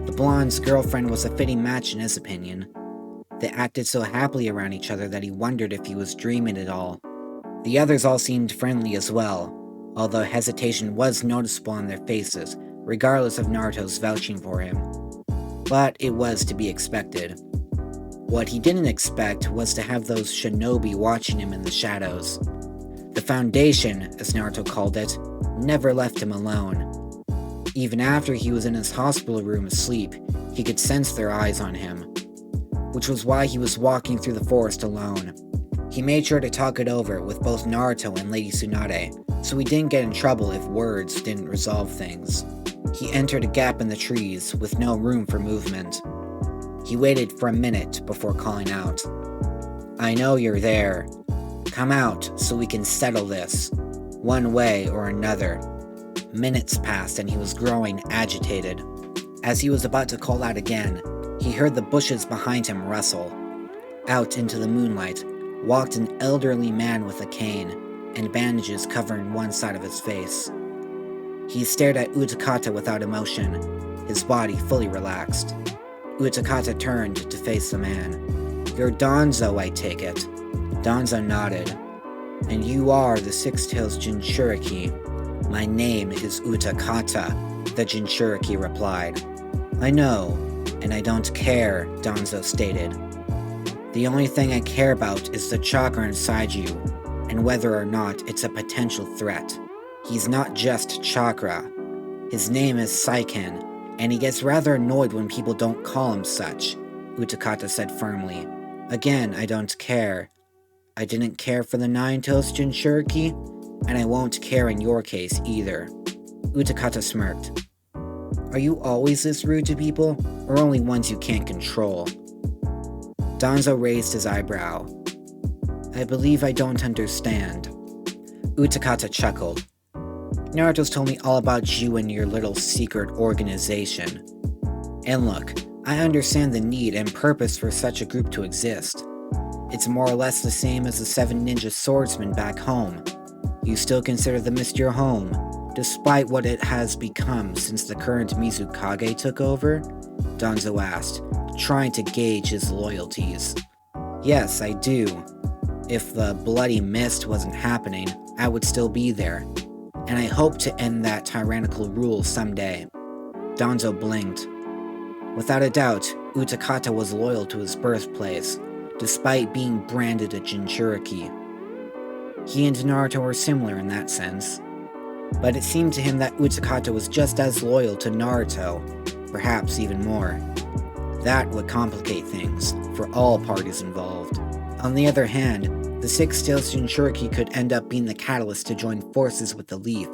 S1: The blonde's girlfriend was a fitting match in his opinion. They acted so happily around each other that he wondered if he was dreaming it all. The others all seemed friendly as well, although hesitation was noticeable on their faces, regardless of Naruto's vouching for him. But it was to be expected. What he didn't expect was to have those shinobi watching him in the shadows. The Foundation, as Naruto called it, never left him alone. Even after he was in his hospital room asleep, he could sense their eyes on him, which was why he was walking through the forest alone. He made sure to talk it over with both Naruto and Lady Tsunade, so he didn't get in trouble if words didn't resolve things. He entered a gap in the trees with no room for movement. He waited for a minute before calling out. I know you're there. Come out so we can settle this, one way or another. Minutes passed and he was growing agitated. As he was about to call out again, he heard the bushes behind him rustle. Out into the moonlight walked an elderly man with a cane and bandages covering one side of his face. He stared at Utakata without emotion, his body fully relaxed. Utakata turned to face the man. You're Danzo, I take it. Danzo nodded. And you are the Six Tails Jinchuriki. My name is Utakata, the Jinchuriki replied. I know, and I don't care, Danzo stated. The only thing I care about is the chakra inside you, and whether or not it's a potential threat. He's not just chakra. His name is Saiken, and he gets rather annoyed when people don't call him such, Utakata said firmly. Again, I don't care. I didn't care for the Nine-Tails Jinchuriki, and I won't care in your case either. Utakata smirked. Are you always this rude to people, or only ones you can't control? Danzo raised his eyebrow. I believe I don't understand. Utakata chuckled. Naruto's told me all about you and your little secret organization. And look, I understand the need and purpose for such a group to exist. It's more or less the same as the 7 ninja swordsmen back home. You still consider the mist your home, despite what it has become since the current Mizukage took over? Danzo asked, trying to gauge his loyalties. Yes, I do. If the bloody mist wasn't happening, I would still be there. And I hope to end that tyrannical rule someday. Danzo blinked. Without a doubt, Utakata was loyal to his birthplace, despite being branded a Jinchuriki. He and Naruto were similar in that sense. But it seemed to him that Utakata was just as loyal to Naruto, perhaps even more. That would complicate things for all parties involved. On the other hand, the Six-Tailed Jinchuriki could end up being the catalyst to join forces with the Leaf,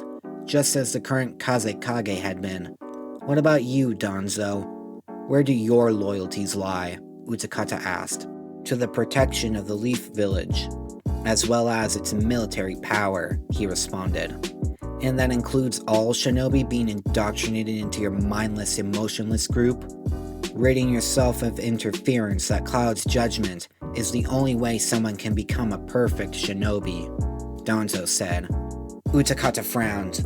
S1: just as the current Kazekage had been. What about you, Danzo? Where do your loyalties lie? Utakata asked. To the protection of the Leaf Village, as well as its military power, he responded. And that includes all shinobi being indoctrinated into your mindless, emotionless group? Ridding yourself of interference that clouds judgment is the only way someone can become a perfect shinobi, Danzo said. Utakata frowned.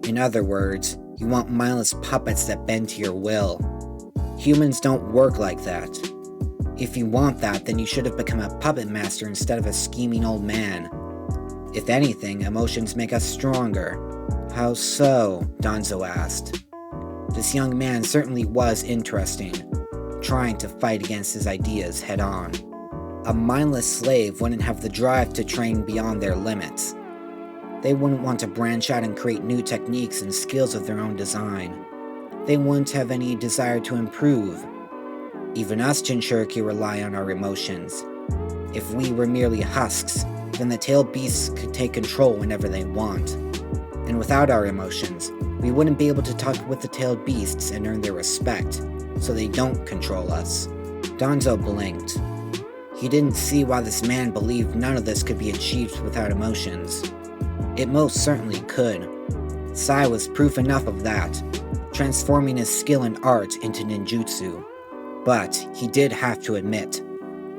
S1: In other words, you want mindless puppets that bend to your will. Humans don't work like that. If you want that, then you should have become a puppet master instead of a scheming old man. If anything, emotions make us stronger. How so? Danzo asked. This young man certainly was interesting, trying to fight against his ideas head-on. A mindless slave wouldn't have the drive to train beyond their limits. They wouldn't want to branch out and create new techniques and skills of their own design. They wouldn't have any desire to improve. Even us Jinchuriki rely on our emotions. If we were merely husks, then the tailed beasts could take control whenever they want. And without our emotions, we wouldn't be able to talk with the tailed beasts and earn their respect, so they don't control us. Danzo blinked. He didn't see why this man believed none of this could be achieved without emotions. It most certainly could. Sai was proof enough of that, transforming his skill in art into ninjutsu. But he did have to admit,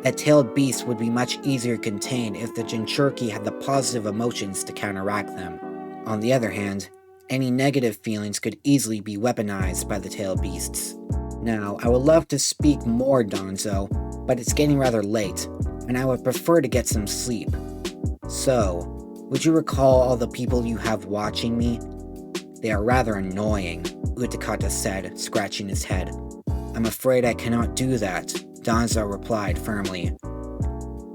S1: a tailed beast would be much easier contained if the Jinchuriki had the positive emotions to counteract them. On the other hand, any negative feelings could easily be weaponized by the tailed beasts. Now, I would love to speak more, Danzo, but it's getting rather late, and I would prefer to get some sleep. So, would you recall all the people you have watching me? They are rather annoying, Utakata said, scratching his head. I'm afraid I cannot do that, Danzo replied firmly.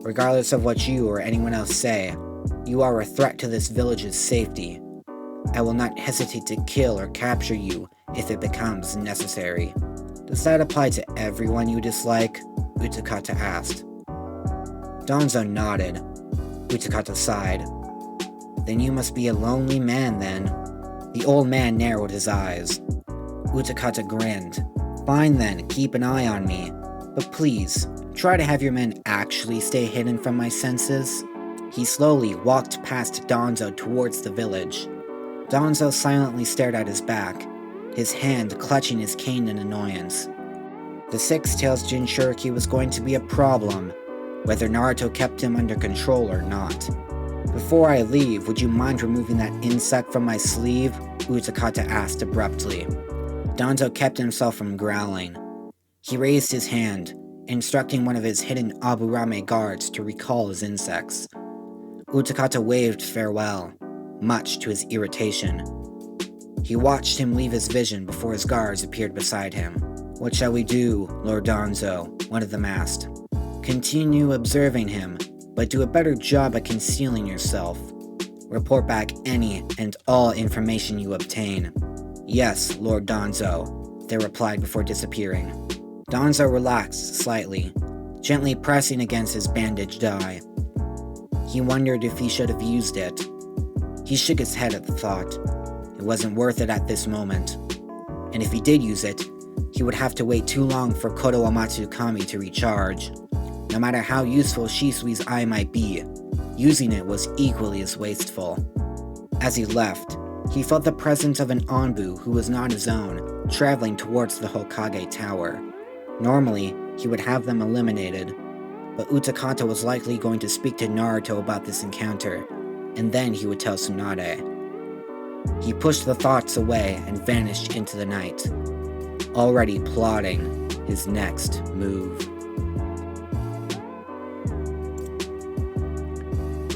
S1: Regardless of what you or anyone else say, you are a threat to this village's safety. I will not hesitate to kill or capture you if it becomes necessary. Does that apply to everyone you dislike? Utakata asked. Danzo nodded. Utakata sighed. Then you must be a lonely man then. The old man narrowed his eyes. Utakata grinned. Fine then, keep an eye on me. But please, try to have your men actually stay hidden from my senses. He slowly walked past Danzo towards the village. Danzo silently stared at his back, his hand clutching his cane in annoyance. The Six-Tailed Jinchuriki was going to be a problem, whether Naruto kept him under control or not. Before I leave, would you mind removing that insect from my sleeve? Utakata asked abruptly. Danzo kept himself from growling. He raised his hand, instructing one of his hidden Aburame guards to recall his insects. Utakata waved farewell, much to his irritation. He watched him leave his vision before his guards appeared beside him. What shall we do, Lord Danzo? One of them asked. Continue observing him, but do a better job at concealing yourself. Report back any and all information you obtain. Yes, Lord Danzo, they replied before disappearing. Danzo relaxed slightly, gently pressing against his bandaged eye. He wondered if he should have used it. He shook his head at the thought. It wasn't worth it at this moment. And if he did use it, he would have to wait too long for Kodo Amatsukami to recharge. No matter how useful Shisui's eye might be, Using it was equally as wasteful. As he left, he felt the presence of an Anbu who was not his own, traveling towards the Hokage Tower. Normally, he would have them eliminated, but Utakata was likely going to speak to Naruto about this encounter, and then he would tell Tsunade. He pushed the thoughts away and vanished into the night, already plotting his next move.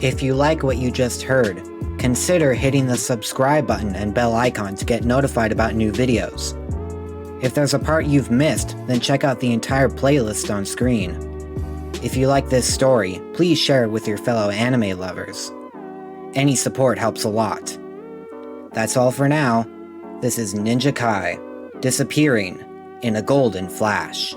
S1: If you like what you just heard, consider hitting the subscribe button and bell icon to get notified about new videos. If there's a part you've missed, then check out the entire playlist on screen. If you like this story, please share it with your fellow anime lovers. Any support helps a lot. That's all for now. This is Ninja Kai, disappearing in a golden flash.